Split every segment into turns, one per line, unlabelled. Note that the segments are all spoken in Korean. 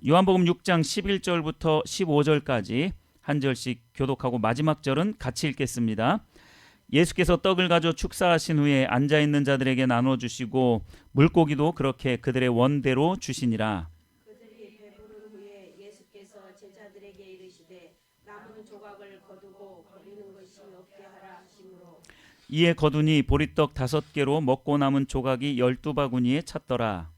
요한복음 6장 11절부터 15절까지 한 절씩 교독하고 마지막 절은 같이 읽겠습니다. 예수께서 떡을 가져 축사하신 후에 앉아있는 자들에게 나눠주시고 물고기도 그렇게 그들의 원대로 주시니라.
그들이 배부른 후에 예수께서 제자들에게 이르시되 남은 조각을 거두고 버리는 것이 없게 하라 하시므로
이에 거두니 보리떡 5개로 먹고 남은 조각이 12바구니에 찼더라.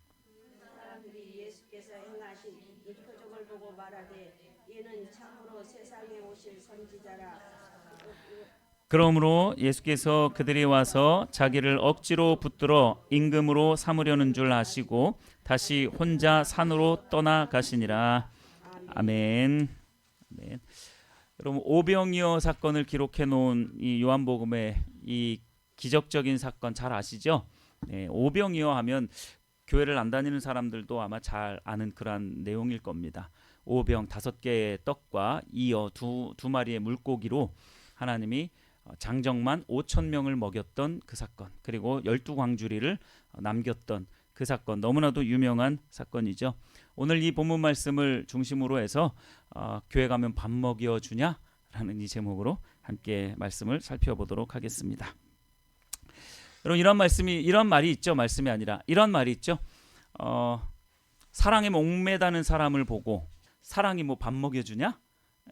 사람들이 예수께서 행하신 이 표적을 보고 말하되 이는 참으로 세상에 오실 선지자라.
그러므로 예수께서 그들이 와서 자기를 억지로 붙들어 임금으로 삼으려는 줄 아시고 다시 혼자 산으로 떠나가시니라. 아멘. 아멘. 여러분, 오병이어 사건을 기록해 놓은 이 요한복음의 이 기적적인 사건 잘 아시죠? 네, 오병이어 하면 교회를 안 다니는 사람들도 아마 잘 아는 그러한 내용일 겁니다. 오병 5개의 떡과 이어 두 마리의 물고기로 하나님이 장정만 5,000명을 먹였던 그 사건, 그리고 12광주리를 남겼던 그 사건, 너무나도 유명한 사건이죠. 오늘 이 본문 말씀을 중심으로 해서 교회 가면 밥 먹여주냐? 라는 이 제목으로 함께 말씀을 살펴보도록 하겠습니다. 여러분, 이런 말이 있죠. 말씀이 아니라 이런 말이 있죠. 사랑에 목매다는 사람을 보고 사랑이 뭐 밥 먹여주냐?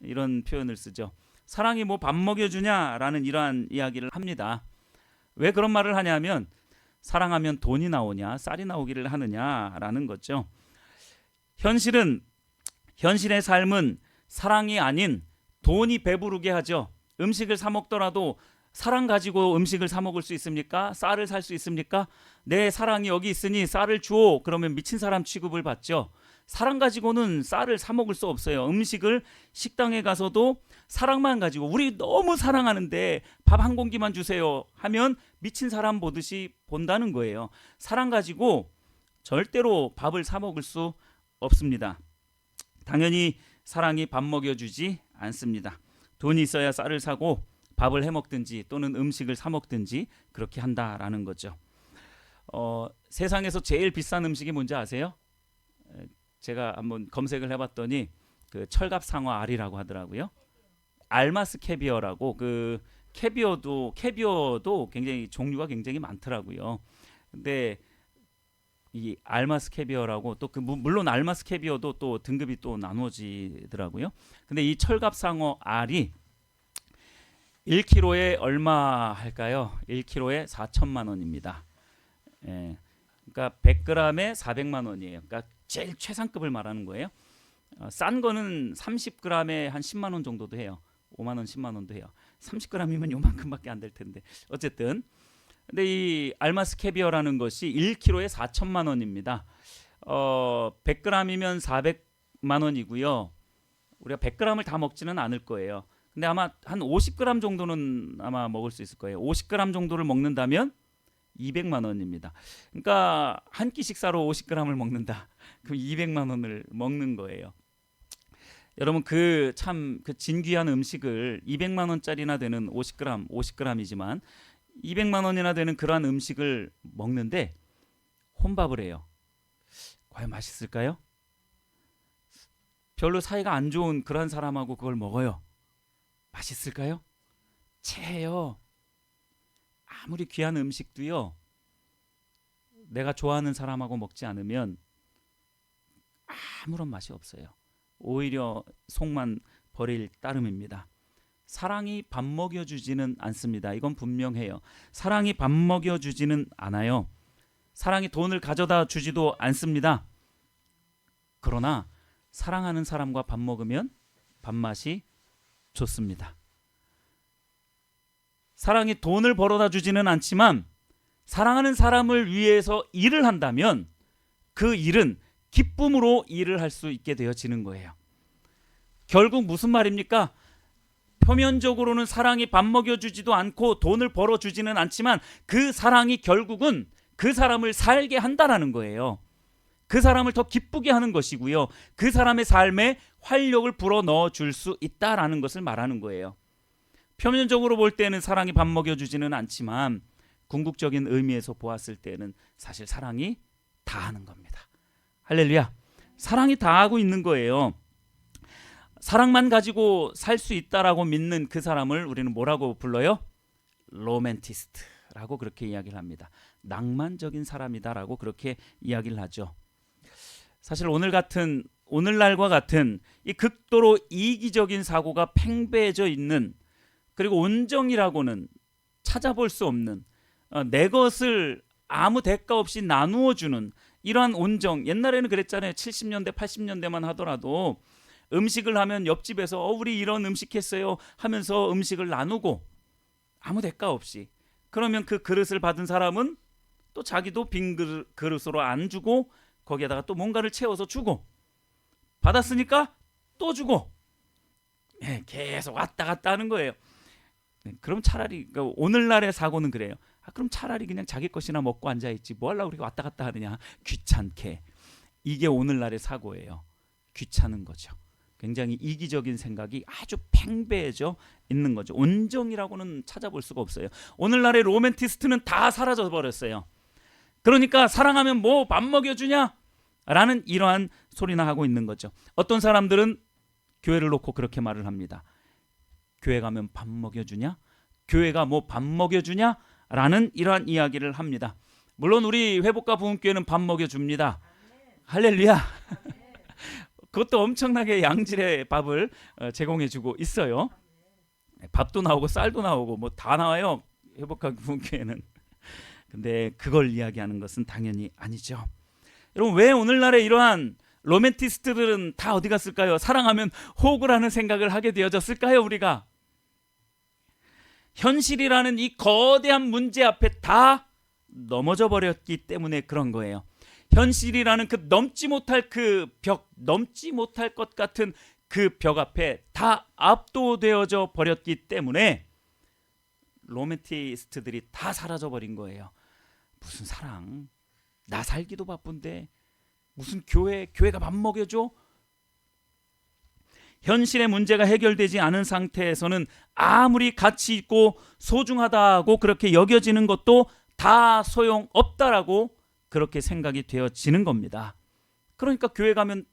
이런 표현을 쓰죠. 사랑이 뭐 밥 먹여주냐라는 이러한 이야기를 합니다. 왜 그런 말을 하냐면 사랑하면 돈이 나오냐 쌀이 나오기를 하느냐라는 거죠. 현실의 삶은 사랑이 아닌 돈이 배부르게 하죠. 음식을 사 먹더라도 사랑 가지고 음식을 사 먹을 수 있습니까? 쌀을 살 수 있습니까? 내 사랑이 여기 있으니 쌀을 주오. 그러면 미친 사람 취급을 받죠. 사랑 가지고는 쌀을 사 먹을 수 없어요. 음식을 식당에 가서도 사랑만 가지고 우리 너무 사랑하는데 밥 한 공기만 주세요 하면 미친 사람 보듯이 본다는 거예요. 사랑 가지고 절대로 밥을 사 먹을 수 없습니다. 당연히 사랑이 밥 먹여주지 않습니다. 돈이 있어야 쌀을 사고 밥을 해 먹든지 또는 음식을 사 먹든지 그렇게 한다라는 거죠. 세상에서 제일 비싼 음식이 뭔지 아세요? 제가 한번 검색을 해봤더니 그 철갑상어 알이라고 하더라고요. 알마스 캐비어라고, 그 캐비어도 굉장히 종류가 굉장히 많더라고요. 근데 이 알마스 캐비어라고 또 물론 알마스 캐비어도 또 등급이 또 나눠지더라고요. 근데 이 철갑상어 알이 1kg에 얼마 할까요? 1kg에 4천만 원입니다. 예. 그러니까 100g에 400만 원이에요. 그러니까 제일 최상급을 말하는 거예요. 싼 거는 30g에 한 10만 원 정도도 해요. 5만 원, 10만 원도 해요. 30g이면 요만큼밖에 안 될 텐데. 어쨌든 근데 이 알마스 캐비어라는 것이 1kg에 4천만 원입니다. 100g이면 400만 원이고요. 우리가 100g을 다 먹지는 않을 거예요. 근데 아마 한 50g 정도는 아마 먹을 수 있을 거예요. 50g 정도를 먹는다면 200만 원입니다. 그러니까 한 끼 식사로 50g을 먹는다. 그럼 200만 원을 먹는 거예요. 여러분, 그 진귀한 음식을 200만 원짜리나 되는 50g이지만 200만 원이나 되는 그러한 음식을 먹는데 혼밥을 해요. 과연 맛있을까요? 별로 사이가 안 좋은 그런 사람하고 그걸 먹어요. 맛있을까요? 체해요. 아무리 귀한 음식도요, 내가 좋아하는 사람하고 먹지 않으면 아무런 맛이 없어요. 오히려 속만 버릴 따름입니다. 사랑이 밥 먹여주지는 않습니다. 이건 분명해요. 사랑이 밥 먹여주지는 않아요. 사랑이 돈을 가져다 주지도 않습니다. 그러나 사랑하는 사람과 밥 먹으면 밥맛이 좋습니다. 사랑이 돈을 벌어다 주지는 않지만 사랑하는 사람을 위해서 일을 한다면 그 일은 기쁨으로 일을 할 수 있게 되어지는 거예요. 결국 무슨 말입니까? 표면적으로는 사랑이 밥 먹여주지도 않고 돈을 벌어주지는 않지만 그 사랑이 결국은 그 사람을 살게 한다라는 거예요. 그 사람을 더 기쁘게 하는 것이고요. 그 사람의 삶에 활력을 불어넣어 줄 수 있다라는 것을 말하는 거예요. 표면적으로 볼 때는 사랑이 밥 먹여주지는 않지만 궁극적인 의미에서 보았을 때는 사실 사랑이 다 하는 겁니다. 할렐루야. 사랑이 다 하고 있는 거예요. 사랑만 가지고 살 수 있다라고 믿는 그 사람을 우리는 뭐라고 불러요? 로맨티스트라고 그렇게 이야기를 합니다. 낭만적인 사람이다라고 그렇게 이야기를 하죠. 사실 오늘날과 같은 이 극도로 이기적인 사고가 팽배해져 있는, 그리고 온정이라고는 찾아볼 수 없는, 내 것을 아무 대가 없이 나누어 주는 이러한 온정, 옛날에는 그랬잖아요. 70년대 80년대만 하더라도 음식을 하면 옆집에서 우리 이런 음식 했어요 하면서 음식을 나누고 아무 대가 없이, 그러면 그 그릇을 받은 사람은 또 자기도 빈 그릇으로 안 주고 거기에다가 또 뭔가를 채워서 주고, 받았으니까 또 주고, 계속 왔다 갔다 하는 거예요. 그럼 차라리, 그러니까 오늘날의 사고는 그래요. 그럼 차라리 그냥 자기 것이나 먹고 앉아있지 뭐 하려고 그렇게 왔다 갔다 하느냐, 귀찮게. 이게 오늘날의 사고예요. 귀찮은 거죠. 굉장히 이기적인 생각이 아주 팽배해져 있는 거죠. 온정이라고는 찾아볼 수가 없어요. 오늘날의 로맨티스트는 다 사라져 버렸어요. 그러니까 사랑하면 뭐 밥 먹여주냐 라는 이러한 소리나 하고 있는 거죠. 어떤 사람들은 교회를 놓고 그렇게 말을 합니다. 교회 가면 밥 먹여주냐? 교회가 뭐 밥 먹여주냐? 라는 이러한 이야기를 합니다. 물론 우리 회복가 부흥교회는 밥 먹여줍니다. 할렐루야. 그것도 엄청나게 양질의 밥을 제공해주고 있어요. 밥도 나오고 쌀도 나오고 뭐 다 나와요, 회복가 부흥교회는. 근데 그걸 이야기하는 것은 당연히 아니죠. 여러분, 왜 오늘날의 이러한 로맨티스트들은 다 어디 갔을까요? 사랑하면 호흡을 하는 생각을 하게 되어졌을까요? 우리가 현실이라는 이 거대한 문제 앞에 다 넘어져 버렸기 때문에 그런 거예요. 현실이라는 그 넘지 못할 그 벽, 넘지 못할 것 같은 그 벽 앞에 다 압도되어져 버렸기 때문에 로맨티스트들이 다 사라져 버린 거예요. 무슨 사랑, 나 살기도 바쁜데 무슨 교회가 밥 먹여줘? 현실의 문제가 해결되지 않은 상태에서는 아무리 가치 있고 소중하다고 그렇게 여겨지는 것도 다 소용없다라고 그렇게 생각이 되어지는 겁니다. 그러니까 교회 가면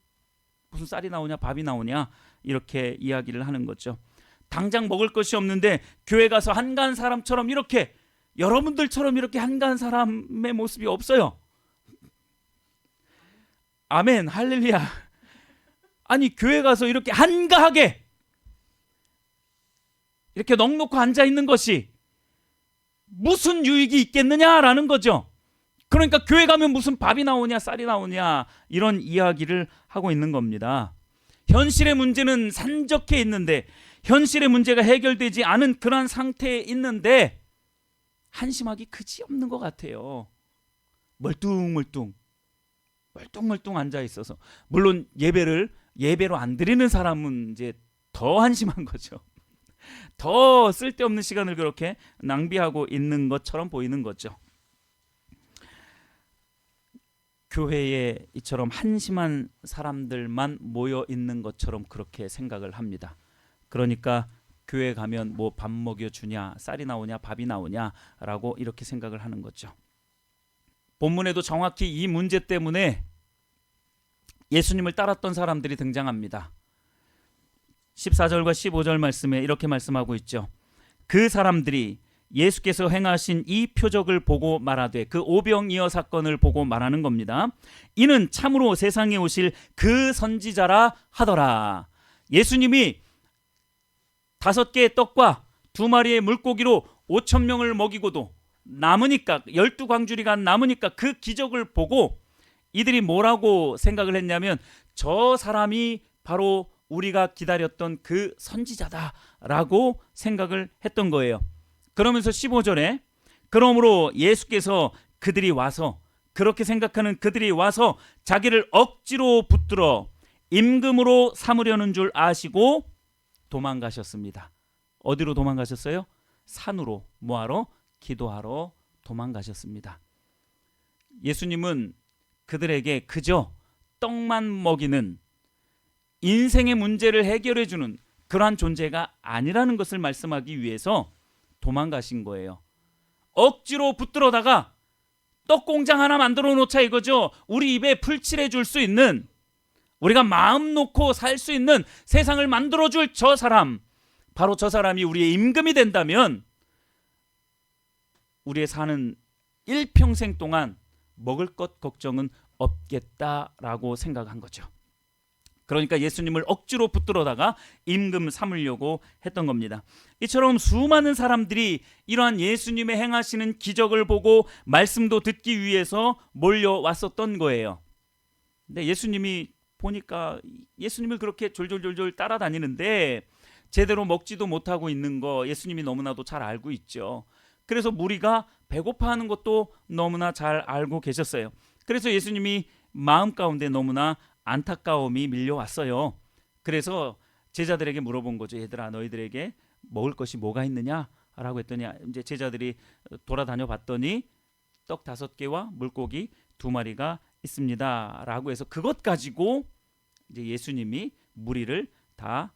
무슨 쌀이 나오냐 밥이 나오냐 이렇게 이야기를 하는 거죠. 당장 먹을 것이 없는데 교회 가서 한가한 사람처럼 이렇게, 여러분들처럼 이렇게 한가한 사람의 모습이 없어요. 아멘, 할렐루야. 아니, 교회 가서 이렇게 한가하게 이렇게 넋놓고 앉아 있는 것이 무슨 유익이 있겠느냐라는 거죠. 그러니까 교회 가면 무슨 밥이 나오냐 쌀이 나오냐 이런 이야기를 하고 있는 겁니다. 현실의 문제는 산적해 있는데, 현실의 문제가 해결되지 않은 그런 상태에 있는데 한심하기 그지없는 것 같아요. 멀뚱멀뚱 앉아 있어서, 물론 예배로 안 드리는 사람은 이제 더 한심한 거죠. 더 쓸데없는 시간을 그렇게 낭비하고 있는 것처럼 보이는 거죠. 교회에 이처럼 한심한 사람들만 모여 있는 것처럼 그렇게 생각을 합니다. 그러니까 교회 가면 뭐 밥 먹여주냐, 쌀이 나오냐, 밥이 나오냐라고 이렇게 생각을 하는 거죠. 본문에도 정확히 이 문제 때문에 예수님을 따랐던 사람들이 등장합니다. 14절과 15절 말씀에 이렇게 말씀하고 있죠. 그 사람들이 예수께서 행하신 이 표적을 보고 말하되, 그 오병이어 사건을 보고 말하는 겁니다. 이는 참으로 세상에 오실 그 선지자라 하더라. 예수님이 5개의 떡과 2마리의 물고기로 5,000명을 먹이고도 남으니까, 12광주리가 남으니까 그 기적을 보고 이들이 뭐라고 생각을 했냐면, 저 사람이 바로 우리가 기다렸던 그 선지자다라고 생각을 했던 거예요. 그러면서 15절에 그러므로 예수께서 그들이 와서, 그렇게 생각하는 그들이 와서 자기를 억지로 붙들어 임금으로 삼으려는 줄 아시고 도망가셨습니다. 어디로 도망가셨어요? 산으로. 뭐하러? 기도하러 도망가셨습니다. 예수님은 그들에게 그저 떡만 먹이는, 인생의 문제를 해결해주는 그러한 존재가 아니라는 것을 말씀하기 위해서 도망가신 거예요. 억지로 붙들어다가 떡 공장 하나 만들어 놓자 이거죠. 우리 입에 풀칠해 줄 수 있는, 우리가 마음 놓고 살 수 있는 세상을 만들어줄 저 사람, 바로 저 사람이 우리의 임금이 된다면 우리의 사는 일평생 동안 먹을 것 걱정은 없겠다라고 생각한 거죠. 그러니까 예수님을 억지로 붙들어다가 임금 삼으려고 했던 겁니다. 이처럼 수많은 사람들이 이러한 예수님의 행하시는 기적을 보고 말씀도 듣기 위해서 몰려왔었던 거예요. 근데 예수님이 보니까 예수님을 그렇게 졸졸졸졸 따라다니는데 제대로 먹지도 못하고 있는 거 예수님이 너무나도 잘 알고 있죠. 그래서 무리가 배고파하는 것도 너무나 잘 알고 계셨어요. 그래서 예수님이 마음 가운데 너무나 안타까움이 밀려왔어요. 그래서 제자들에게 물어본 거죠. 얘들아, 너희들에게 먹을 것이 뭐가 있느냐? 라고 했더니 이제 제자들이 돌아다녀 봤더니 떡 5개와 물고기 2마리가 있습니다. 라고 해서 그것 가지고 이제 예수님이 무리를 다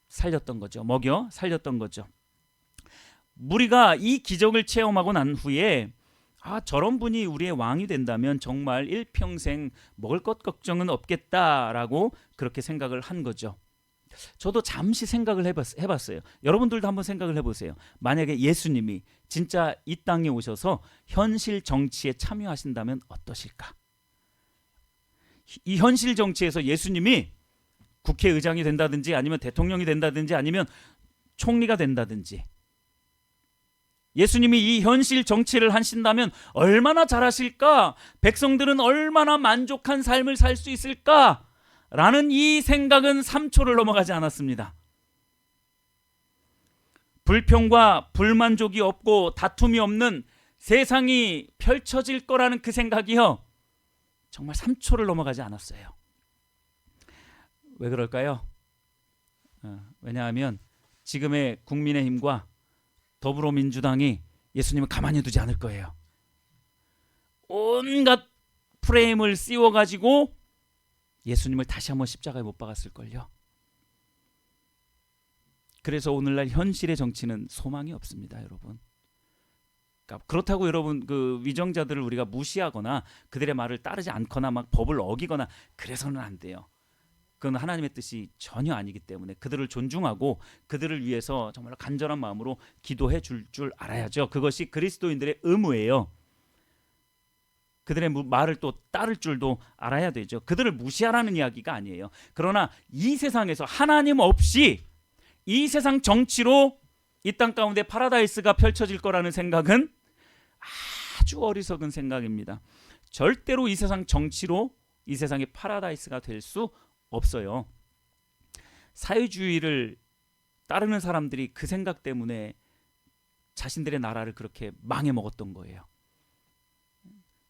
살렸던 거죠. 먹여 살렸던 거죠. 무리가 이 기적을 체험하고 난 후에 저런 분이 우리의 왕이 된다면 정말 일평생 먹을 것 걱정은 없겠다라고 그렇게 생각을 한 거죠. 저도 잠시 생각을 해봤어요. 여러분들도 한번 생각을 해보세요. 만약에 예수님이 진짜 이 땅에 오셔서 현실 정치에 참여하신다면 어떠실까? 이 현실 정치에서 예수님이 국회의장이 된다든지 아니면 대통령이 된다든지 아니면 총리가 된다든지 예수님이 이 현실 정치를 하신다면 얼마나 잘하실까? 백성들은 얼마나 만족한 삶을 살 수 있을까? 라는 이 생각은 3초를 넘어가지 않았습니다. 불평과 불만족이 없고 다툼이 없는 세상이 펼쳐질 거라는 그 생각이요, 정말 3초를 넘어가지 않았어요. 왜 그럴까요? 왜냐하면 지금의 국민의힘과 더불어민주당이 예수님을 가만히 두지 않을 거예요. 온갖 프레임을 씌워가지고 예수님을 다시 한번 십자가에 못 박았을걸요. 그래서 오늘날 현실의 정치는 소망이 없습니다, 여러분. 그러니까 그렇다고 여러분 그 위정자들을 우리가 무시하거나 그들의 말을 따르지 않거나 막 법을 어기거나 그래서는 안 돼요. 그건 하나님의 뜻이 전혀 아니기 때문에 그들을 존중하고 그들을 위해서 정말 간절한 마음으로 기도해 줄 알아야죠. 그것이 그리스도인들의 의무예요. 그들의 말을 또 따를 줄도 알아야 되죠. 그들을 무시하라는 이야기가 아니에요. 그러나 이 세상에서 하나님 없이 이 세상 정치로 이 땅 가운데 파라다이스가 펼쳐질 거라는 생각은 아주 어리석은 생각입니다. 절대로 이 세상 정치로 이 세상의 파라다이스가 될 수 없어요. 사회주의를 따르는 사람들이 그 생각 때문에 자신들의 나라를 그렇게 망해 먹었던 거예요.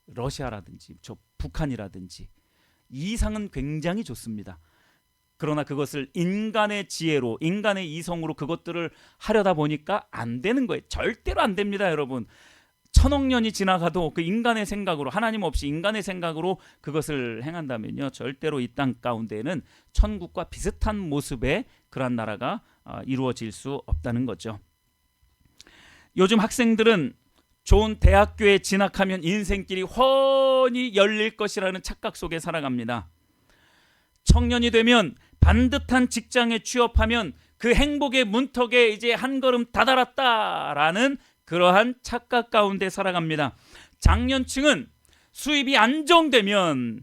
러시아라든지 저 북한이라든지 이 상은 굉장히 좋습니다. 그러나 그것을 인간의 지혜로 인간의 이성으로 그것들을 하려다 보니까 안 되는 거예요. 절대로 안 됩니다, 여러분. 1000억 년이 지나가도 그 인간의 생각으로, 하나님 없이 인간의 생각으로 그것을 행한다면요, 절대로 이 땅 가운데에는 천국과 비슷한 모습의 그러한 나라가 이루어질 수 없다는 거죠. 요즘 학생들은 좋은 대학교에 진학하면 인생길이 훤히 열릴 것이라는 착각 속에 살아갑니다. 청년이 되면 반듯한 직장에 취업하면 그 행복의 문턱에 이제 한 걸음 다다랐다라는 그러한 착각 가운데 살아갑니다. 장년층은 수입이 안정되게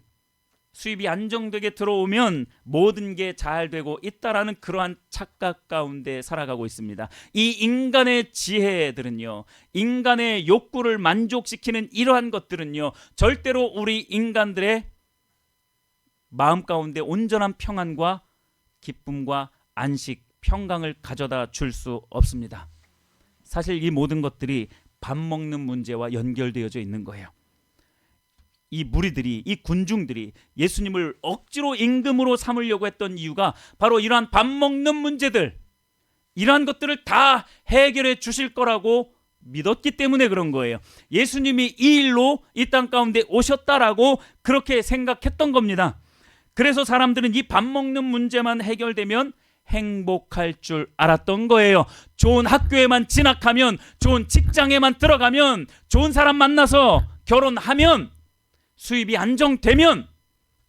들어오면 모든 게 잘 되고 있다라는 그러한 착각 가운데 살아가고 있습니다. 이 인간의 지혜들은요, 인간의 욕구를 만족시키는 이러한 것들은요, 절대로 우리 인간들의 마음 가운데 온전한 평안과 기쁨과 안식, 평강을 가져다 줄 수 없습니다. 사실 이 모든 것들이 밥 먹는 문제와 연결되어져 있는 거예요. 이 무리들이, 이 군중들이 예수님을 억지로 임금으로 삼으려고 했던 이유가 바로 이러한 밥 먹는 문제들, 이러한 것들을 다 해결해 주실 거라고 믿었기 때문에 그런 거예요. 예수님이 이 일로 이 땅 가운데 오셨다라고 그렇게 생각했던 겁니다. 그래서 사람들은 이 밥 먹는 문제만 해결되면 행복할 줄 알았던 거예요. 좋은 학교에만 진학하면, 좋은 직장에만 들어가면, 좋은 사람 만나서 결혼하면, 수입이 안정되면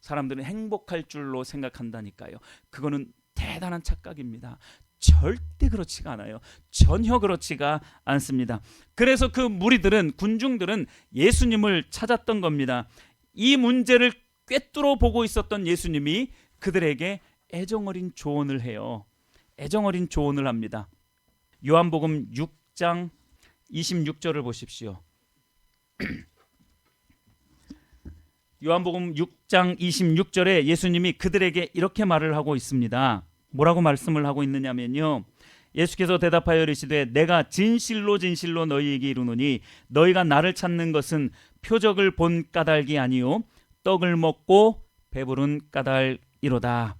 사람들은 행복할 줄로 생각한다니까요. 그거는 대단한 착각입니다. 절대 그렇지가 않아요. 전혀 그렇지가 않습니다. 그래서 그 무리들은, 군중들은 예수님을 찾았던 겁니다. 이 문제를 꿰뚫어 보고 있었던 예수님이 그들에게 애정어린 조언을 해요. 애정어린 조언을 합니다. 요한복음 6장 26절을 보십시오. 요한복음 6장 26절에 예수님이 그들에게 이렇게 말을 하고 있습니다. 뭐라고 말씀을 하고 있느냐면요, 예수께서 대답하여 이르시되 내가 진실로 진실로 너희에게 이르노니 너희가 나를 찾는 것은 표적을 본 까닭이 아니요 떡을 먹고 배부른 까닭이로다.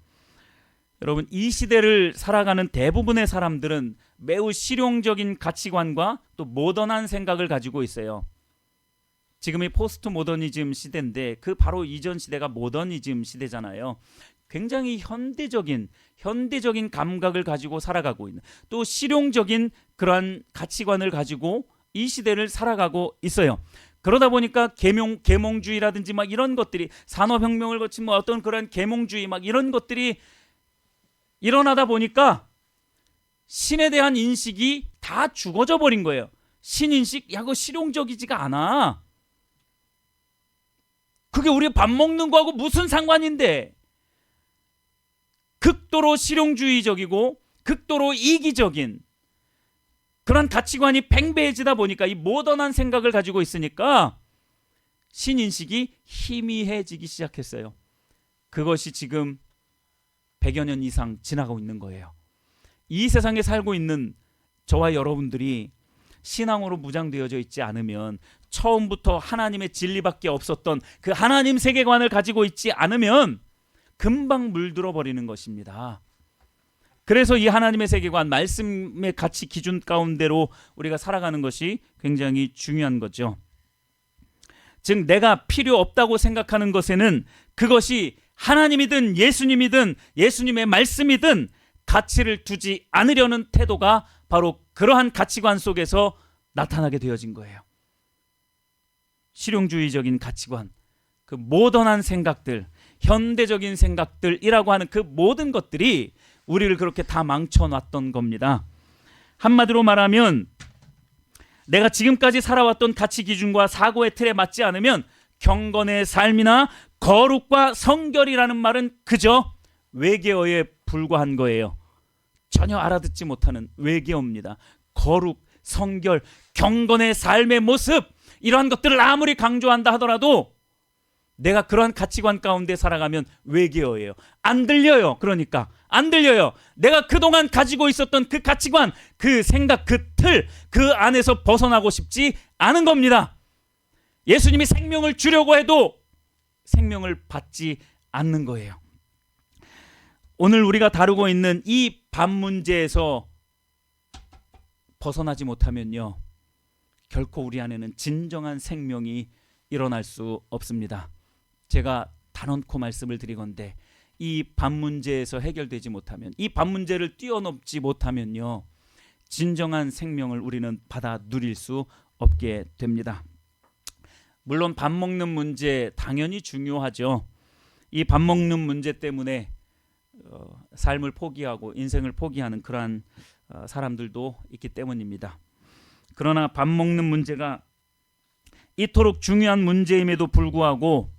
여러분, 이 시대를 살아가는 대부분의 사람들은 매우 실용적인 가치관과 또 모던한 생각을 가지고 있어요. 지금이 포스트 모더니즘 시대인데 그 바로 이전 시대가 모더니즘 시대잖아요. 굉장히 현대적인 감각을 가지고 살아가고 있는, 또 실용적인 그러한 가치관을 가지고 이 시대를 살아가고 있어요. 그러다 보니까 계몽주의라든지 막 이런 것들이, 산업혁명을 거친 뭐 어떤 그런 계몽주의 막 이런 것들이 일어나다 보니까 신에 대한 인식이 다 죽어져 버린 거예요. 신인식, 야, 그거 실용적이지가 않아. 그게 우리 밥 먹는 거하고 무슨 상관인데. 극도로 실용주의적이고 극도로 이기적인 그런 가치관이 팽배해지다 보니까, 이 모던한 생각을 가지고 있으니까 신인식이 희미해지기 시작했어요. 그것이 지금 100여 년 이상 지나가고 있는 거예요. 이 세상에 살고 있는 저와 여러분들이 신앙으로 무장되어져 있지 않으면, 처음부터 하나님의 진리밖에 없었던 그 하나님 세계관을 가지고 있지 않으면 금방 물들어 버리는 것입니다. 그래서 이 하나님의 세계관, 말씀의 가치 기준 가운데로 우리가 살아가는 것이 굉장히 중요한 거죠. 즉, 내가 필요 없다고 생각하는 것에는 그것이 하나님이든 예수님이든 예수님의 말씀이든 가치를 두지 않으려는 태도가 바로 그러한 가치관 속에서 나타나게 되어진 거예요. 실용주의적인 가치관, 그 모던한 생각들, 현대적인 생각들이라고 하는 그 모든 것들이 우리를 그렇게 다 망쳐놨던 겁니다. 한마디로 말하면 내가 지금까지 살아왔던 가치 기준과 사고의 틀에 맞지 않으면 경건의 삶이나 거룩과 성결이라는 말은 그저 외계어에 불과한 거예요. 전혀 알아듣지 못하는 외계어입니다. 거룩, 성결, 경건의 삶의 모습, 이러한 것들을 아무리 강조한다 하더라도 내가 그러한 가치관 가운데 살아가면 외계어예요. 안 들려요. 그러니까 안 들려요. 내가 그동안 가지고 있었던 그 가치관, 그 생각, 그 틀, 그 안에서 벗어나고 싶지 않은 겁니다. 예수님이 생명을 주려고 해도 생명을 받지 않는 거예요. 오늘 우리가 다루고 있는 이 밥 문제에서 벗어나지 못하면요, 결코 우리 안에는 진정한 생명이 일어날 수 없습니다. 제가 단언코 말씀을 드리건대 이 밥 문제에서 해결되지 못하면, 이 밥 문제를 뛰어넘지 못하면요, 진정한 생명을 우리는 받아 누릴 수 없게 됩니다. 물론 밥 먹는 문제 당연히 중요하죠. 이 밥 먹는 문제 때문에 삶을 포기하고 인생을 포기하는 그러한 사람들도 있기 때문입니다. 그러나 밥 먹는 문제가 이토록 중요한 문제임에도 불구하고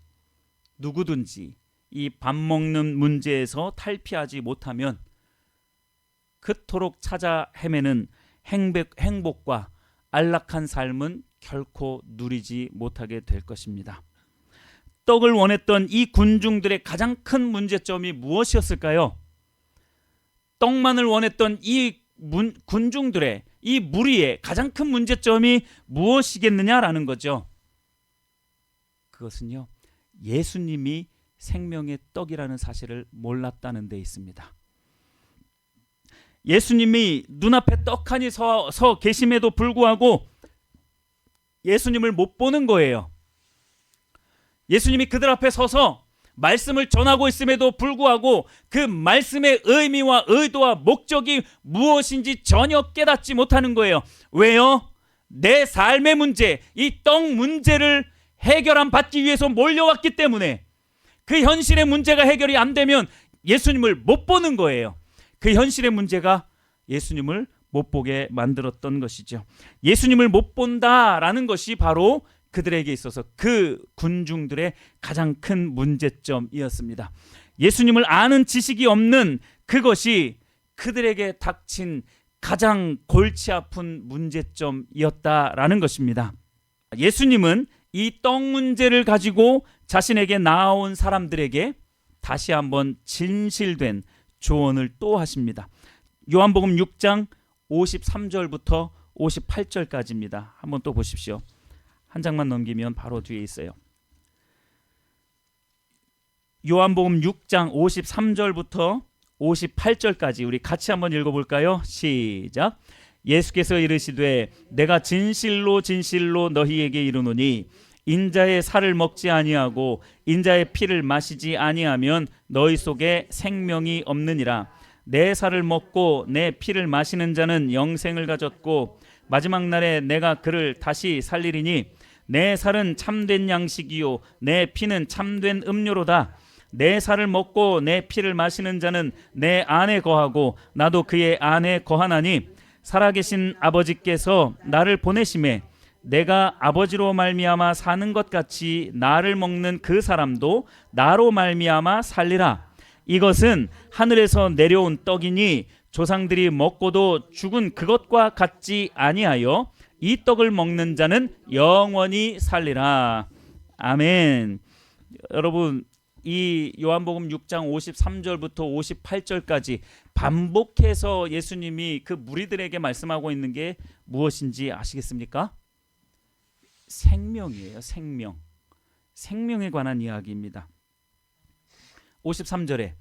누구든지 이 밥 먹는 문제에서 탈피하지 못하면 그토록 찾아 헤매는 행복과 안락한 삶은 결코 누리지 못하게 될 것입니다. 떡을 원했던 이 군중들의 가장 큰 문제점이 무엇이었을까요? 떡만을 원했던 이 군중들의, 이 무리의 가장 큰 문제점이 무엇이겠느냐라는 거죠. 그것은요, 예수님이 생명의 떡이라는 사실을 몰랐다는 데 있습니다. 예수님이 눈앞에 떡하니 서 계심에도 불구하고 예수님을 못 보는 거예요. 예수님이 그들 앞에 서서 말씀을 전하고 있음에도 불구하고 그 말씀의 의미와 의도와 목적이 무엇인지 전혀 깨닫지 못하는 거예요. 왜요? 내 삶의 문제, 이 떡 문제를 해결함 받기 위해서 몰려왔기 때문에, 그 현실의 문제가 해결이 안 되면 예수님을 못 보는 거예요. 그 현실의 문제가 예수님을 못 보게 만들었던 것이죠. 예수님을 못 본다라는 것이 바로 그들에게 있어서 그 군중들의 가장 큰 문제점이었습니다. 예수님을 아는 지식이 없는 그것이 그들에게 닥친 가장 골치 아픈 문제점이었다라는 것입니다. 예수님은 이 떡 문제를 가지고 자신에게 나아온 사람들에게 다시 한번 진실된 조언을 또 하십니다. 요한복음 6장 53절부터 58절까지입니다. 한번 또 보십시오. 한 장만 넘기면 바로 뒤에 있어요. 요한복음 6장 53절부터 58절까지 우리 같이 한번 읽어볼까요? 시작. 예수께서 이르시되 내가 진실로 진실로 너희에게 이르노니 인자의 살을 먹지 아니하고 인자의 피를 마시지 아니하면 너희 속에 생명이 없느니라. 내 살을 먹고 내 피를 마시는 자는 영생을 가졌고 마지막 날에 내가 그를 다시 살리리니 내 살은 참된 양식이요 내 피는 참된 음료로다. 내 살을 먹고 내 피를 마시는 자는 내 안에 거하고 나도 그의 안에 거하나니 살아계신 아버지께서 나를 보내심에 내가 아버지로 말미암아 사는 것 같이 나를 먹는 그 사람도 나로 말미암아 살리라. 이것은 하늘에서 내려온 떡이니 조상들이 먹고도 죽은 그것과 같지 아니하여 이 떡을 먹는 자는 영원히 살리라. 아멘. 여러분, 이 요한복음 6장 53절부터 58절까지 반복해서 예수님이 그 무리들에게 말씀하고 있는 게 무엇인지 아시겠습니까? 생명이에요. 생명. 생명에 관한 이야기입니다. 53절에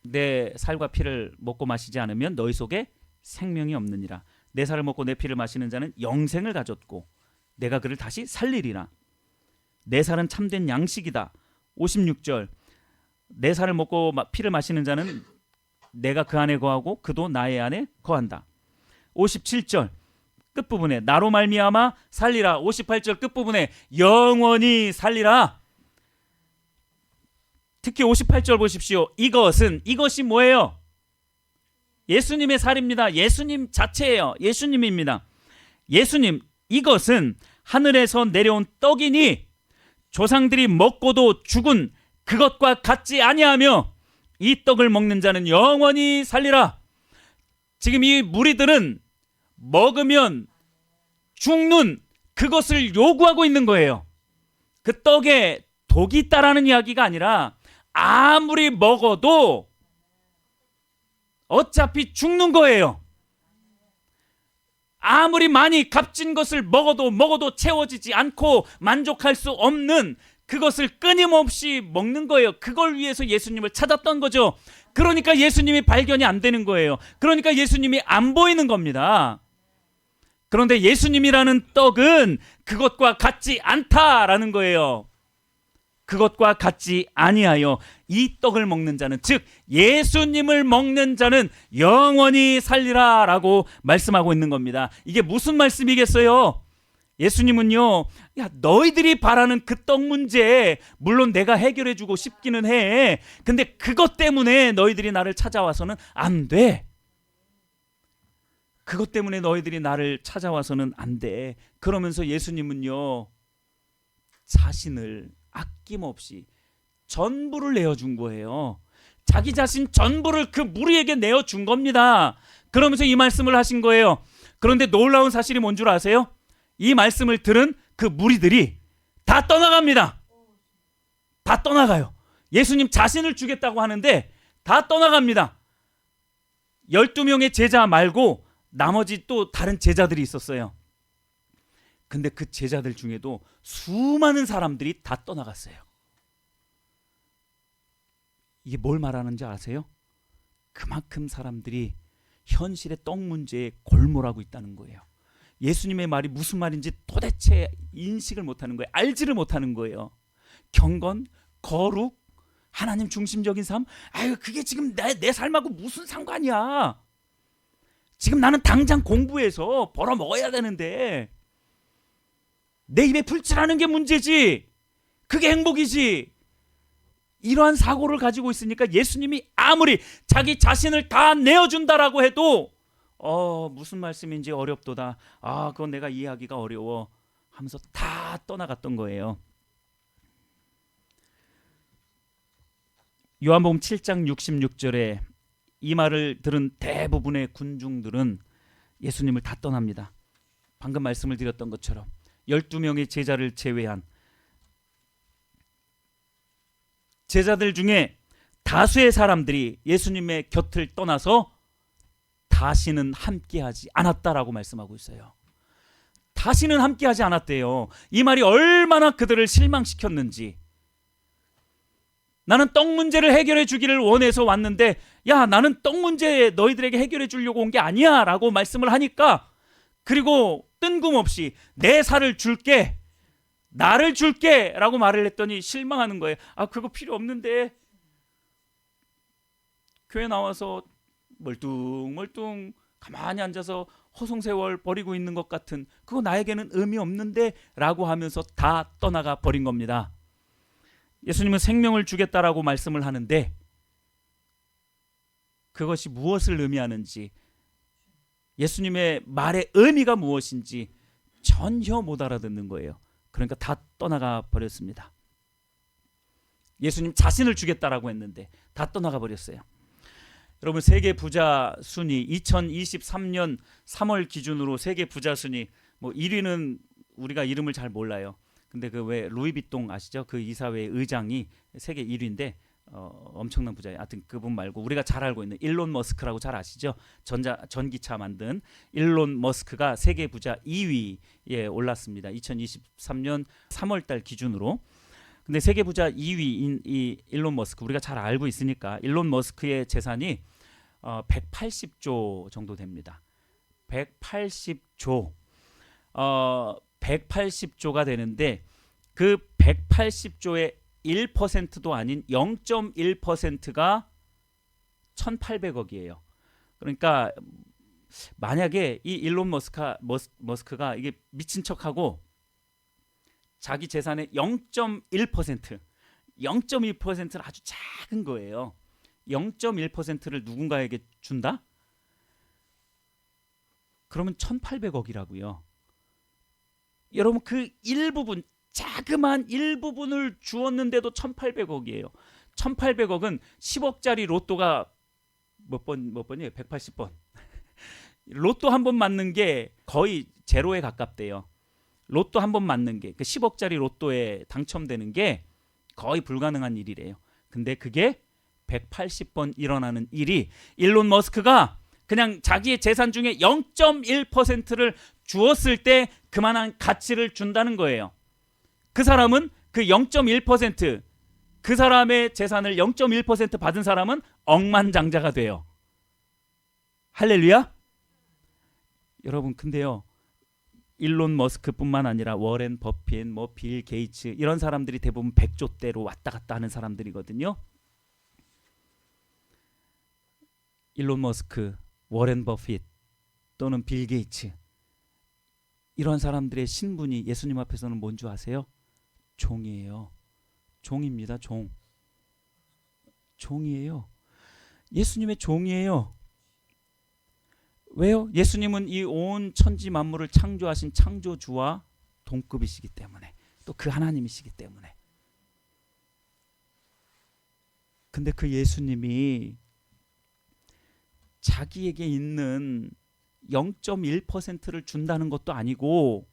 내 살과 피를 먹고 마시지 않으면 너희 속에 생명이 없느니라. 내 살을 먹고 내 피를 마시는 자는 영생을 가졌고 내가 그를 다시 살리리라. 내 살은 참된 양식이다. 56절 내 살을 먹고 피를 마시는 자는 내가 그 안에 거하고 그도 나의 안에 거한다. 57절 끝부분에 나로 말미암아 살리라. 58절 끝부분에 영원히 살리라. 특히 58절 보십시오. 이것이 뭐예요? 예수님의 살입니다. 예수님 자체예요. 예수님입니다. 예수님, 이것은 하늘에서 내려온 떡이니 조상들이 먹고도 죽은 그것과 같지 아니하며 이 떡을 먹는 자는 영원히 살리라. 지금 이 무리들은 먹으면 죽는 그것을 요구하고 있는 거예요. 그 떡에 독이 있다라는 이야기가 아니라 아무리 먹어도 어차피 죽는 거예요. 아무리 많이 값진 것을 먹어도 채워지지 않고 만족할 수 없는 그것을 끊임없이 먹는 거예요. 그걸 위해서 예수님을 찾았던 거죠. 그러니까 예수님이 발견이 안 되는 거예요. 그러니까 예수님이 안 보이는 겁니다. 그런데 예수님이라는 떡은 그것과 같지 않다라는 거예요. 그것과 같지 아니하여 이 떡을 먹는 자는, 즉 예수님을 먹는 자는 영원히 살리라 라고 말씀하고 있는 겁니다. 이게 무슨 말씀이겠어요? 예수님은요, 야, 너희들이 바라는 그 떡 문제 물론 내가 해결해 주고 싶기는 해. 근데 그것 때문에 너희들이 나를 찾아와서는 안 돼. 그것 때문에 너희들이 나를 찾아와서는 안 돼. 그러면서 예수님은요, 자신을 아낌없이 전부를 내어준 거예요. 자기 자신 전부를 그 무리에게 내어준 겁니다. 그러면서 이 말씀을 하신 거예요. 그런데 놀라운 사실이 뭔 줄 아세요? 이 말씀을 들은 그 무리들이 다 떠나갑니다. 다 떠나가요. 예수님 자신을 주겠다고 하는데 다 떠나갑니다. 12명의 제자 말고 나머지 또 다른 제자들이 있었어요. 근데 그 제자들 중에도 수많은 사람들이 다 떠나갔어요. 이게 뭘 말하는지 아세요? 그만큼 사람들이 현실의 떡 문제에 골몰하고 있다는 거예요. 예수님의 말이 무슨 말인지 도대체 인식을 못하는 거예요. 알지를 못하는 거예요. 경건, 거룩, 하나님 중심적인 삶, 아유 그게 지금 내 삶하고 무슨 상관이야. 지금 나는 당장 공부해서 벌어 먹어야 되는데 내 입에 불칠하는 게 문제지. 그게 행복이지. 이러한 사고를 가지고 있으니까 예수님이 아무리 자기 자신을 다 내어준다라고 해도 무슨 말씀인지 어렵도다. 그건 내가 이해하기가 어려워 하면서 다 떠나갔던 거예요. 요한복음 7장 66절에 이 말을 들은 대부분의 군중들은 예수님을 다 떠납니다. 방금 말씀을 드렸던 것처럼 12명의 제자를 제외한 제자들 중에 다수의 사람들이 예수님의 곁을 떠나서 다시는 함께하지 않았다라고 말씀하고 있어요. 다시는 함께하지 않았대요. 이 말이 얼마나 그들을 실망시켰는지. 나는 떡 문제를 해결해 주기를 원해서 왔는데 야, 나는 떡 문제 너희들에게 해결해 주려고 온 게 아니야 라고 말씀을 하니까, 그리고 뜬금없이 내 살을 줄게, 나를 줄게 라고 말을 했더니 실망하는 거예요. 그거 필요 없는데, 교회 나와서 멀뚱멀뚱 가만히 앉아서 허송세월 버리고 있는 것 같은, 그거 나에게는 의미 없는데 라고 하면서 다 떠나가 버린 겁니다. 예수님은 생명을 주겠다라고 말씀을 하는데 그것이 무엇을 의미하는지, 예수님의 말의 의미가 무엇인지 전혀 못 알아듣는 거예요. 그러니까 다 떠나가 버렸습니다. 예수님 자신을 주겠다라고 했는데 다 떠나가 버렸어요. 여러분, 세계 부자 순위 2023년 3월 기준으로 세계 부자 순위 1위는 우리가 이름을 잘 몰라요. 근데 그 왜 루이비통 아시죠? 그 이사회 의장이 세계 1위인데 엄청난 부자예요. 하여튼 그분 말고 우리가 잘 알고 있는 일론 머스크라고 잘 아시죠? 전기차 만든 일론 머스크가 세계 부자 2위에 올랐습니다. 2023년 3월 달 기준으로. 근데 세계 부자 2위인 이 일론 머스크, 우리가 잘 알고 있으니까 일론 머스크의 재산이 180조 정도 됩니다. 180조. 180조가 되는데 그 180조의 1%도 아닌 0.1%가 1,800억이에요. 그러니까 만약에 이 일론 머스크가 이게 미친 척하고 자기 재산의 0.1%를 아주 작은 거예요. 0.1%를 누군가에게 준다? 그러면 1,800억이라고요. 여러분, 그 일부분, 자그마한 일부분을 주었는데도 1,800억이에요. 1,800억은 10억짜리 로또가 몇 번이에요? 180번. 로또 한 번 맞는 게 거의 제로에 가깝대요. 로또 한 번 맞는 게, 그 10억짜리 로또에 당첨되는 게 거의 불가능한 일이래요. 근데 그게 180번 일어나는 일이, 일론 머스크가 그냥 자기의 재산 중에 0.1%를 주었을 때 그만한 가치를 준다는 거예요. 그 사람은 그 0.1%, 그 사람의 재산을 0.1% 받은 사람은 억만장자가 돼요. 할렐루야? 여러분, 근데요, 일론 머스크뿐만 아니라 워렌 버핏, 빌 게이츠, 이런 사람들이 대부분 100조대로 왔다 갔다 하는 사람들이거든요. 일론 머스크, 워렌 버핏 또는 빌 게이츠, 이런 사람들의 신분이 예수님 앞에서는 뭔 줄 아세요? 종이에요. 종입니다. 종이에요. 예수님의 종이에요. 왜요? 예수님은 이 온 천지 만물을 창조하신 창조주와 동급이시기 때문에, 또 그 하나님이시기 때문에. 근데 그 예수님이 자기에게 있는 0.1%를 준다는 것도 아니고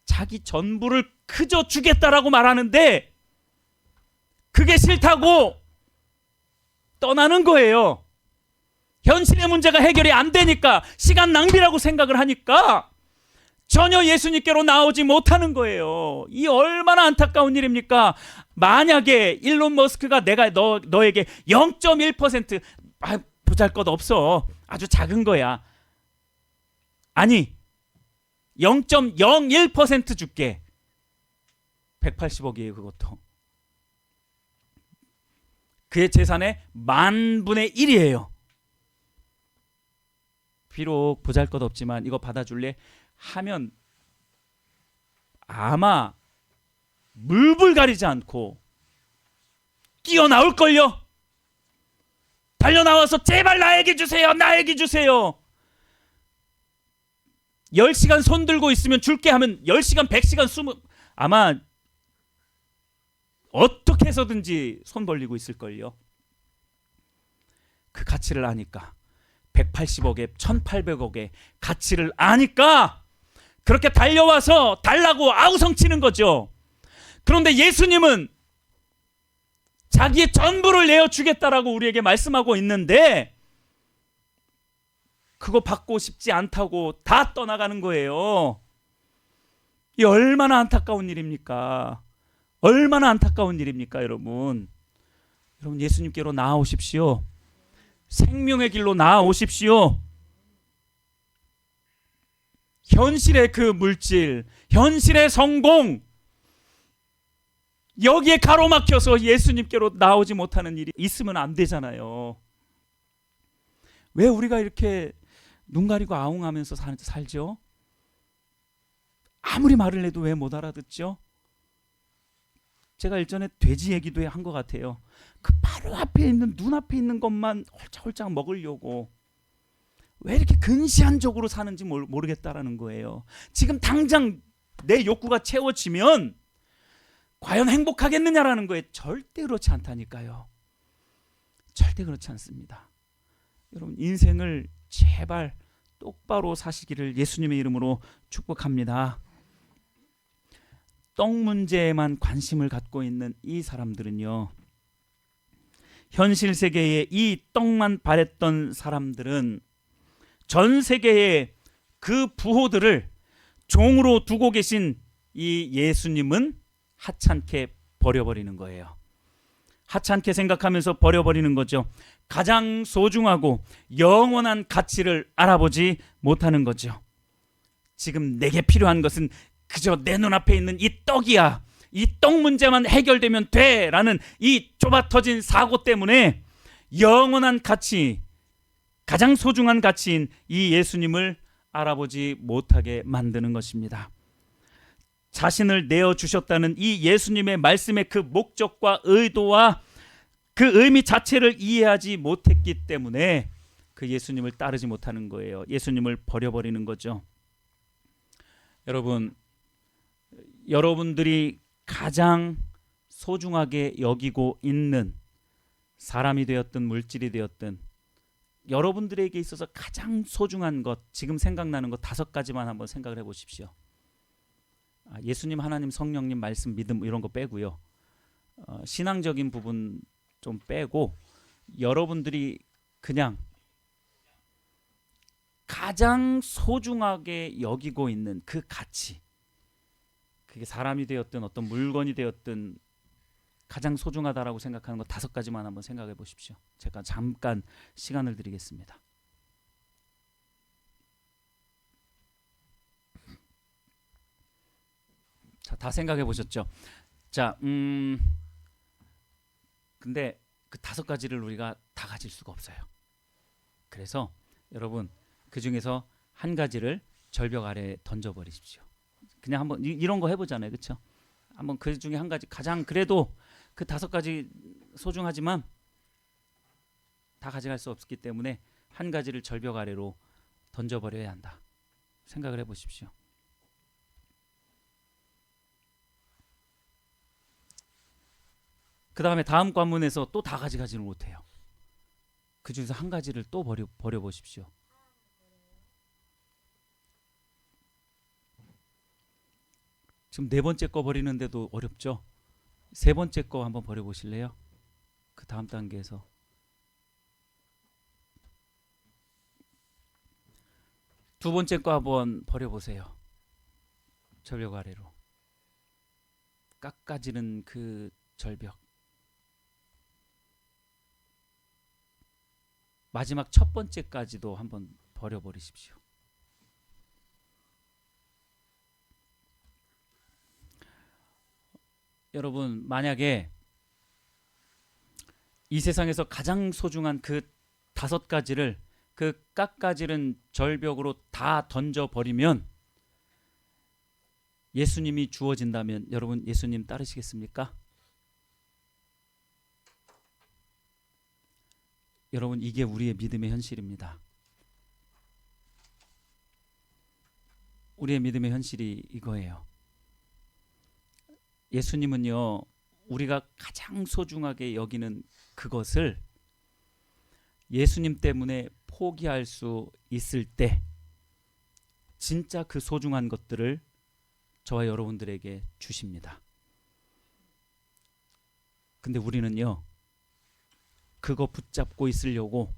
자기 전부를 그저 주겠다라고 말하는데 그게 싫다고 떠나는 거예요. 현실의 문제가 해결이 안 되니까, 시간 낭비라고 생각을 하니까 전혀 예수님께로 나오지 못하는 거예요. 이 얼마나 안타까운 일입니까? 만약에 일론 머스크가 내가 너에게 0.1%, 보잘것없어, 아주 작은 거야, 아니 0.01% 줄게, 180억이에요. 그것도 그의 재산의 10,000분의 1이에요. 비록 보잘것없지만 이거 받아줄래 하면 아마 물불 가리지 않고 뛰어나올걸요. 달려나와서 제발 나에게 주세요. 나에게 주세요. 10시간 손 들고 있으면 줄게 하면 10시간, 100시간, 20 아마 어떻게 해서든지 손 벌리고 있을걸요. 그 가치를 아니까 180억에 1800억의 가치를 아니까 그렇게 달려와서 달라고 아우성치는 거죠. 그런데 예수님은 자기의 전부를 내어주겠다라고 우리에게 말씀하고 있는데 그거 받고 싶지 않다고 다 떠나가는 거예요. 이 얼마나 안타까운 일입니까? 얼마나 안타까운 일입니까, 여러분? 여러분, 예수님께로 나아오십시오. 생명의 길로 나아오십시오. 현실의 그 물질, 현실의 성공, 여기에 가로막혀서 예수님께로 나오지 못하는 일이 있으면 안 되잖아요. 왜 우리가 이렇게 눈 가리고 아웅하면서 살죠? 아무리 말을 해도 왜 못 알아듣죠? 제가 일전에 돼지 얘기도 한 것 같아요. 그 바로 앞에 있는, 눈앞에 있는 것만 홀짝홀짝 먹으려고 왜 이렇게 근시안적으로 사는지 모르겠다라는 거예요. 지금 당장 내 욕구가 채워지면 과연 행복하겠느냐라는 거예요. 절대 그렇지 않다니까요. 절대 그렇지 않습니다. 여러분, 인생을 제발 똑바로 사시기를 예수님의 이름으로 축복합니다. 떡 문제에만 관심을 갖고 있는 이 사람들은요, 현실 세계에 이 떡만 바랬던 사람들은 전 세계의 그 부호들을 종으로 두고 계신 이 예수님은 하찮게 버려버리는 거예요. 하찮게 생각하면서 버려버리는 거죠. 가장 소중하고 영원한 가치를 알아보지 못하는 거죠. 지금 내게 필요한 것은 그저 내 눈앞에 있는 이 떡이야. 이 떡 문제만 해결되면 돼 라는 이 좁아터진 사고 때문에 영원한 가치, 가장 소중한 가치인 이 예수님을 알아보지 못하게 만드는 것입니다. 자신을 내어주셨다는 이 예수님의 말씀의 그 목적과 의도와 그 의미 자체를 이해하지 못했기 때문에 그 예수님을 따르지 못하는 거예요. 예수님을 버려버리는 거죠. 여러분, 여러분들이 가장 소중하게 여기고 있는 사람이 되었든 물질이 되었든 여러분들에게 있어서 가장 소중한 것, 지금 생각나는 것 5가지만 한번 생각을 해보십시오. 예수님, 하나님, 성령님, 말씀, 믿음 이런 거 빼고요. 신앙적인 부분 좀 빼고 여러분들이 그냥 가장 소중하게 여기고 있는 그 가치, 그게 사람이 되었든 어떤 물건이 되었든 가장 소중하다라고 생각하는 것 5가지만 한번 생각해 보십시오. 제가 잠깐 시간을 드리겠습니다. 자, 다 생각해 보셨죠? 자, 근데 그 5가지를 우리가 다 가질 수가 없어요. 그래서 여러분, 그 중에서 한 가지를 절벽 아래에 던져버리십시오. 그냥 한번 이런 거 해보잖아요, 그렇죠? 한번 그 중에 한 가지, 가장 그래도 그 5가지 소중하지만 다 가져갈 수 없기 때문에 한 가지를 절벽 아래로 던져버려야 한다. 생각을 해보십시오. 그 다음에 다음 관문에서 또 다 가져가지는 못해요. 그 중에서 한 가지를 또 버려보십시오. 지금 4번째 거 버리는데도 어렵죠? 3번째 거 한번 버려보실래요? 그 다음 단계에서. 두 번째 거 한번 버려보세요. 절벽 아래로. 깎아지는 그 절벽. 마지막 첫 번째까지도 한번 버려버리십시오. 여러분, 만약에 이 세상에서 가장 소중한 그 5가지를 그 깎아지른 절벽으로 다 던져버리면 예수님이 주어진다면 여러분, 예수님 따르시겠습니까? 여러분, 이게 우리의 믿음의 현실입니다. 우리의 믿음의 현실이 이거예요. 예수님은요, 우리가 가장 소중하게 여기는 그것을 예수님 때문에 포기할 수 있을 때 진짜 그 소중한 것들을 저와 여러분들에게 주십니다. 근데 우리는요, 그거 붙잡고 있으려고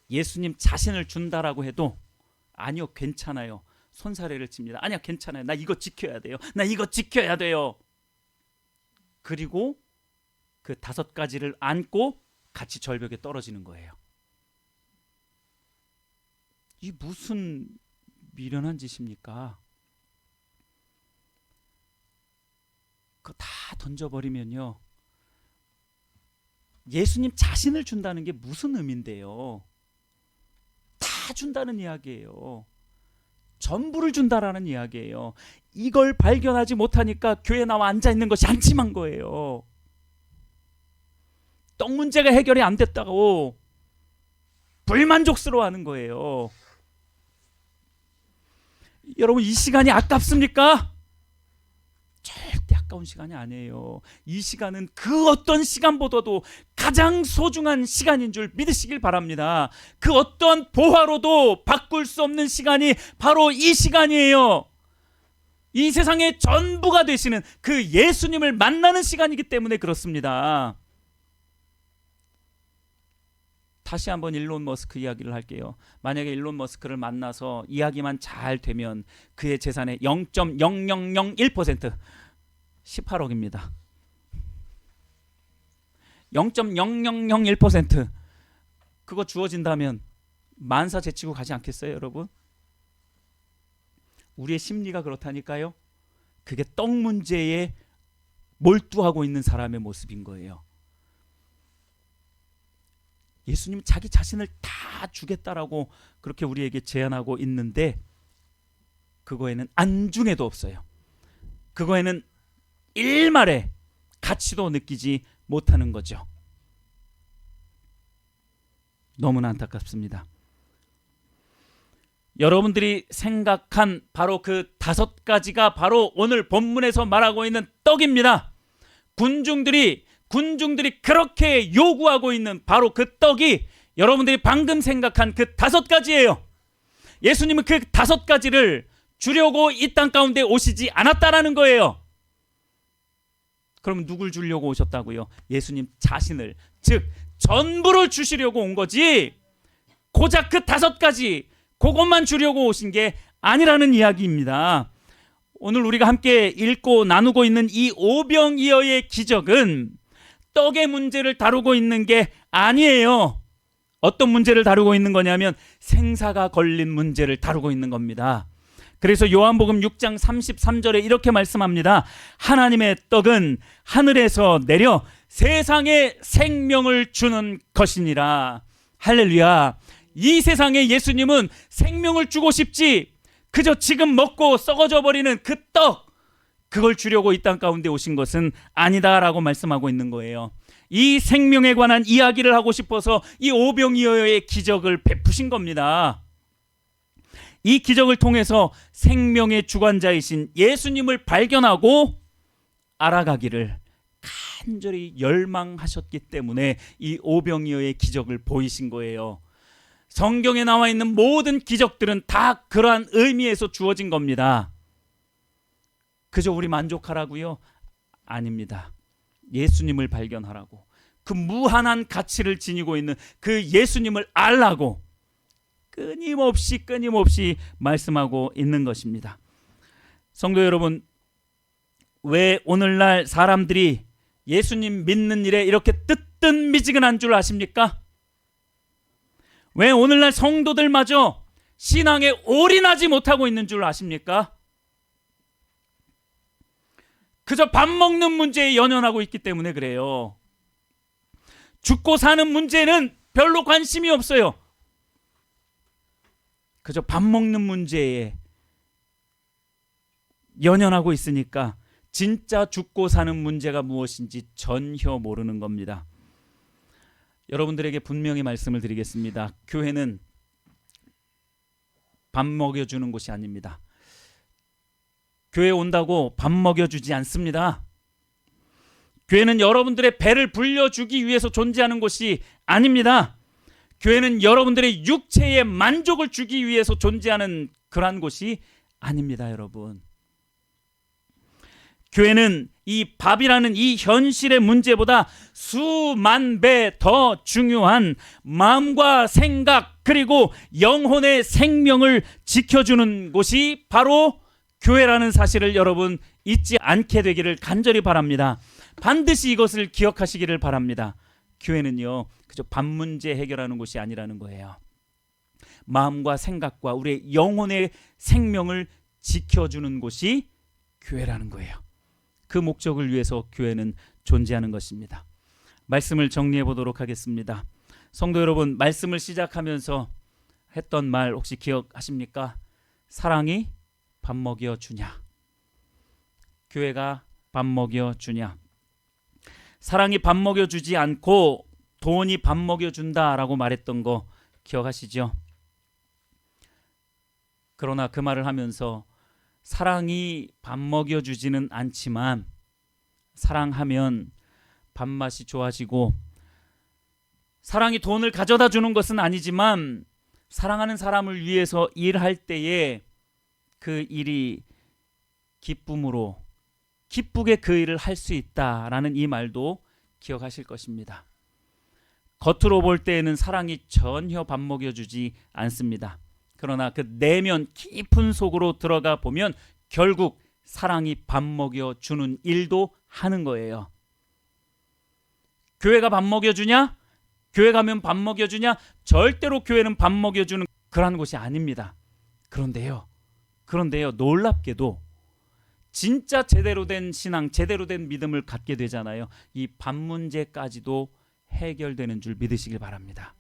예수님 자신을 준다라고 해도 아니요, 괜찮아요, 손사래를 칩니다. 아니야, 괜찮아요, 나 이거 지켜야 돼요, 나 이거 지켜야 돼요. 그리고 그 5가지를 안고 같이 절벽에 떨어지는 거예요. 이 무슨 미련한 짓입니까? 그거 다 던져버리면요, 예수님 자신을 준다는 게 무슨 의미인데요? 다 준다는 이야기예요. 전부를 준다라는 이야기예요. 이걸 발견하지 못하니까 교회에 나와 앉아있는 것이 한심한 거예요. 떡 문제가 해결이 안 됐다고 불만족스러워하는 거예요. 여러분, 이 시간이 아깝습니까? 절대 아까운 시간이 아니에요. 이 시간은 그 어떤 시간보다도 가장 소중한 시간인 줄 믿으시길 바랍니다. 그 어떤 보화로도 바꿀 수 없는 시간이 바로 이 시간이에요. 이 세상의 전부가 되시는 그 예수님을 만나는 시간이기 때문에 그렇습니다. 다시 한번 일론 머스크 이야기를 할게요. 만약에 일론 머스크를 만나서 이야기만 잘 되면 그의 재산의 0.0001%, 18억입니다. 0.0001% 그거 주어진다면 만사 제치고 가지 않겠어요, 여러분? 우리의 심리가 그렇다니까요. 그게 떡 문제에 몰두하고 있는 사람의 모습인 거예요. 예수님 자기 자신을 다 주겠다라고 그렇게 우리에게 제안하고 있는데 그거에는 안중에도 없어요. 그거에는 일말의 가치도 느끼지 못하는 거죠. 너무나 안타깝습니다. 여러분들이 생각한 바로 그 5가지가 바로 오늘 본문에서 말하고 있는 떡입니다. 군중들이 그렇게 요구하고 있는 바로 그 떡이 여러분들이 방금 생각한 그 5가지예요. 예수님은 그 5가지를 주려고 이 땅 가운데 오시지 않았다라는 거예요. 그럼 누굴 주려고 오셨다고요? 예수님 자신을, 즉 전부를 주시려고 온 거지 고작 그 5가지 그것만 주려고 오신 게 아니라는 이야기입니다. 오늘 우리가 함께 읽고 나누고 있는 이 오병이어의 기적은 떡의 문제를 다루고 있는 게 아니에요. 어떤 문제를 다루고 있는 거냐면 생사가 걸린 문제를 다루고 있는 겁니다. 그래서 요한복음 6장 33절에 이렇게 말씀합니다. 하나님의 떡은 하늘에서 내려 세상에 생명을 주는 것이니라. 할렐루야. 이 세상에 예수님은 생명을 주고 싶지 그저 지금 먹고 썩어져 버리는 그 떡, 그걸 주려고 이 땅 가운데 오신 것은 아니다라고 말씀하고 있는 거예요. 이 생명에 관한 이야기를 하고 싶어서 이 오병이어의 기적을 베푸신 겁니다. 이 기적을 통해서 생명의 주관자이신 예수님을 발견하고 알아가기를 간절히 열망하셨기 때문에 이 오병이어의 기적을 보이신 거예요. 성경에 나와 있는 모든 기적들은 다 그러한 의미에서 주어진 겁니다. 그저 우리 만족하라고요? 아닙니다. 예수님을 발견하라고, 그 무한한 가치를 지니고 있는 그 예수님을 알라고 끊임없이 말씀하고 있는 것입니다. 성도 여러분, 왜 오늘날 사람들이 예수님 믿는 일에 이렇게 뜨뜻미지근한 줄 아십니까? 왜 오늘날 성도들마저 신앙에 올인하지 못하고 있는 줄 아십니까? 그저 밥 먹는 문제에 연연하고 있기 때문에 그래요. 죽고 사는 문제는 별로 관심이 없어요. 그저 밥 먹는 문제에 연연하고 있으니까 진짜 죽고 사는 문제가 무엇인지 전혀 모르는 겁니다. 여러분들에게 분명히 말씀을 드리겠습니다. 교회는 밥 먹여주는 곳이 아닙니다. 교회 온다고 밥 먹여주지 않습니다. 교회는 여러분들의 배를 불려주기 위해서 존재하는 곳이 아닙니다. 교회는 여러분들의 육체의 만족을 주기 위해서 존재하는 그러한 곳이 아닙니다, 여러분. 교회는 이 밥이라는 이 현실의 문제보다 수만 배 더 중요한 마음과 생각 그리고 영혼의 생명을 지켜주는 곳이 바로 교회라는 사실을 여러분 잊지 않게 되기를 간절히 바랍니다. 반드시 이것을 기억하시기를 바랍니다. 교회는요, 그저 밥 문제 해결하는 곳이 아니라는 거예요. 마음과 생각과 우리의 영혼의 생명을 지켜주는 곳이 교회라는 거예요. 그 목적을 위해서 교회는 존재하는 것입니다. 말씀을 정리해 보도록 하겠습니다. 성도 여러분, 말씀을 시작하면서 했던 말 혹시 기억하십니까? 사랑이 밥 먹여 주냐? 교회가 밥 먹여 주냐? 사랑이 밥 먹여 주지 않고 돈이 밥 먹여 준다라고 말했던 거 기억하시죠? 그러나 그 말을 하면서 사랑이 밥 먹여 주지는 않지만 사랑하면 밥맛이 좋아지고, 사랑이 돈을 가져다 주는 것은 아니지만 사랑하는 사람을 위해서 일할 때에 그 일이 기쁨으로 기쁘게 그 일을 할 수 있다라는 이 말도 기억하실 것입니다. 겉으로 볼 때에는 사랑이 전혀 밥 먹여주지 않습니다. 그러나 그 내면 깊은 속으로 들어가 보면 결국 사랑이 밥 먹여주는 일도 하는 거예요. 교회가 밥 먹여주냐? 교회 가면 밥 먹여주냐? 절대로 교회는 밥 먹여주는 그런 곳이 아닙니다. 그런데요, 놀랍게도 진짜 제대로 된 신앙, 제대로 된 믿음을 갖게 되잖아요. 이 밥 문제까지도 해결되는 줄 믿으시길 바랍니다.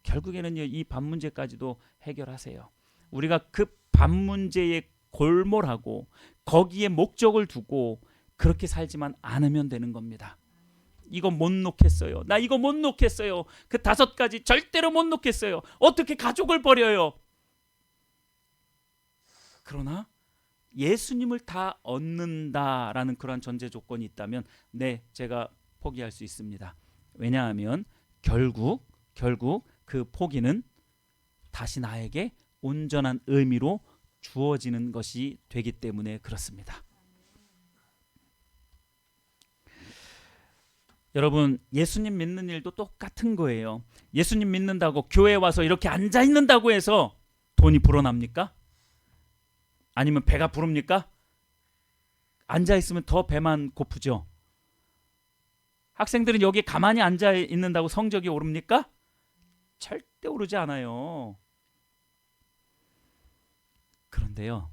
결국에는 이 밥 문제까지도 해결하세요. 우리가 그 밥 문제에 골몰하고 거기에 목적을 두고 그렇게 살지만 않으면 되는 겁니다. 이거 못 놓겠어요. 나 이거 못 놓겠어요. 그 5가지 절대로 못 놓겠어요. 어떻게 가족을 버려요? 그러나 예수님을 다 얻는다라는 그런 전제 조건이 있다면 네, 제가 포기할 수 있습니다. 왜냐하면 결국 그 포기는 다시 나에게 온전한 의미로 주어지는 것이 되기 때문에 그렇습니다. 여러분, 예수님 믿는 일도 똑같은 거예요. 예수님 믿는다고 교회에 와서 이렇게 앉아 있는다고 해서 돈이 불어납니까? 아니면 배가 부릅니까? 앉아 있으면 더 배만 고프죠. 학생들은 여기 가만히 앉아 있는다고 성적이 오릅니까? 절대 오르지 않아요. 그런데요,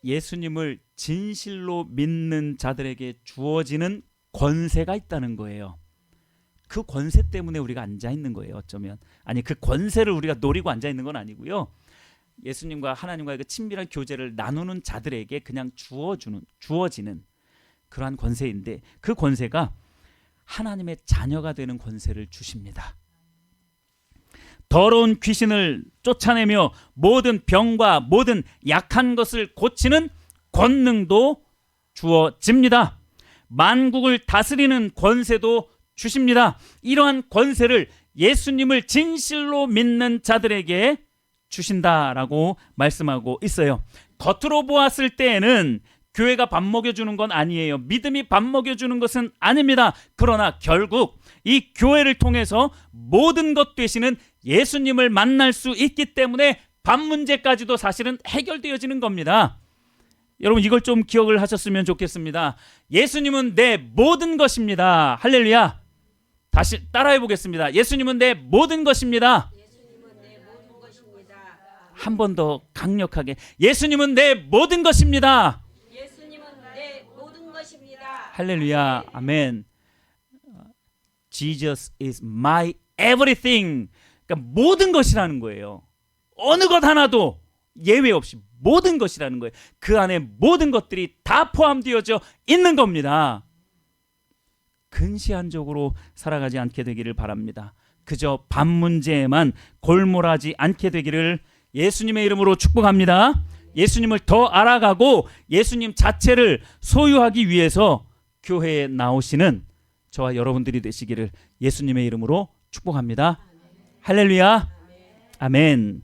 예수님을 진실로 믿는 자들에게 주어지는 권세가 있다는 거예요. 그 권세 때문에 우리가 앉아 있는 거예요. 어쩌면 아니, 그 권세를 우리가 노리고 앉아 있는 건 아니고요. 예수님과 하나님과의 그 친밀한 교제를 나누는 자들에게 그냥 주어지는 그러한 권세인데, 그 권세가 하나님의 자녀가 되는 권세를 주십니다. 더러운 귀신을 쫓아내며 모든 병과 모든 약한 것을 고치는 권능도 주어집니다. 만국을 다스리는 권세도 주십니다. 이러한 권세를 예수님을 진실로 믿는 자들에게 주신다라고 말씀하고 있어요. 겉으로 보았을 때에는 교회가 밥 먹여주는 건 아니에요. 믿음이 밥 먹여주는 것은 아닙니다. 그러나 결국 이 교회를 통해서 모든 것 되시는 예수님을 만날 수 있기 때문에 밥 문제까지도 사실은 해결되어지는 겁니다. 여러분, 이걸 좀 기억을 하셨으면 좋겠습니다. 예수님은 내 모든 것입니다. 할렐루야. 다시 따라해 보겠습니다. 예수님은 내 모든 것입니다. 한 번 더 강력하게. 예수님은 내 모든 것입니다.
예수님은 내 모든 것입니다.
할렐루야. 아멘. Jesus is my everything. 그러니까 모든 것이라는 거예요. 어느 것 하나도 예외 없이 모든 것이라는 거예요. 그 안에 모든 것들이 다 포함되어져 있는 겁니다. 근시안적으로 살아가지 않게 되기를 바랍니다. 그저 밥 문제에만 골몰하지 않게 되기를 예수님의 이름으로 축복합니다. 예수님을 더 알아가고 예수님 자체를 소유하기 위해서 교회에 나오시는 저와 여러분들이 되시기를 예수님의 이름으로 축복합니다. 할렐루야. 아멘.